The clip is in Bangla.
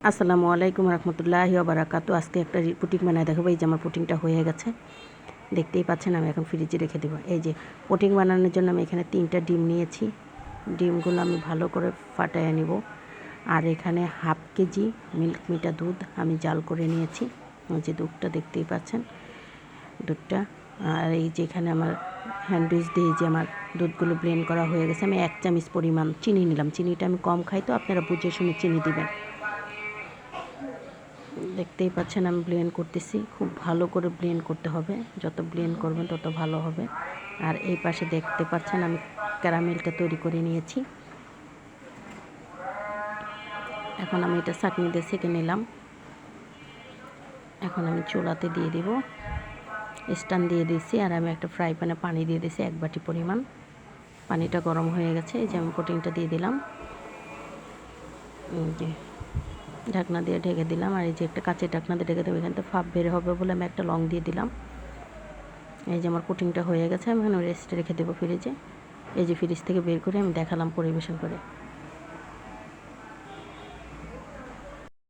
আসসালামু আলাইকুম রহমতুল্লাহি ওয়া বারাকাতু। আজকে একটা পুটিং বানায় দেখাবো। এই যে আমার পুটিংটা হয়ে গেছে, দেখতেই পাচ্ছেন। আমি এখন ফ্রিজে রেখে দেবো। এই যে পুটিং বানানোর জন্য আমি এখানে 3টা ডিম নিয়েছি। ডিমগুলো আমি ভালো করে ফাটাইয়ে নিব। আর এখানে হাফ কেজি মিল্ক মিটা দুধ আমি জাল করে নিয়েছি। এই যে দুধটা দেখতেই পাচ্ছেন, দুধটা। আর এই যে এখানে আমার হ্যান্ডউইচ দিয়ে যে আমার দুধগুলো ব্লেন্ড করা হয়ে গেছে। আমি 1 চামচ পরিমাণ চিনি নিলাম। চিনিটা আমি কম খাই, তো আপনারা বুঝে শুনে চিনি দিবেন। দেখতেই পাচ্ছেন আমি ব্লেন্ড করতেছি। খুব ভালো করে ব্লেন্ড করতে হবে, যত ব্লেন্ড করবেন তত ভালো হবে। আর এই পাশে দেখতে পাচ্ছেন আমি ক্যারামেলটা তৈরি করে নিয়েছি। এখন আমি এটা ছাঁকনি দিয়ে ছেঁকে নিলাম। এখন আমি চুলাতে দিয়ে দিব, স্ট্যান্ড দিয়ে দিয়েছি। আর আমি একটা ফ্রাই প্যানে পানি দিয়ে দিয়েছি 1 বাটি পরিমাণ। পানিটা গরম হয়ে গেছে। এই যে আমি পুডিংটা দিয়ে দিলাম, যে ঢাকনা দিয়ে ঢেকে দিলাম। আর এই যে একটা কাঁচের ঢাকনা দিয়ে ঢেকে দেবো, এখান থেকে ভাপ বের হবে বলে আমি একটা লং দিয়ে দিলাম। এই যে আমার পুডিংটা হয়ে গেছে। আমি এখানে রেস্টে রেখে দেবো ফ্রিজে। এই যে ফ্রিজ থেকে বের করে আমি দেখালাম পরিবেশন করে।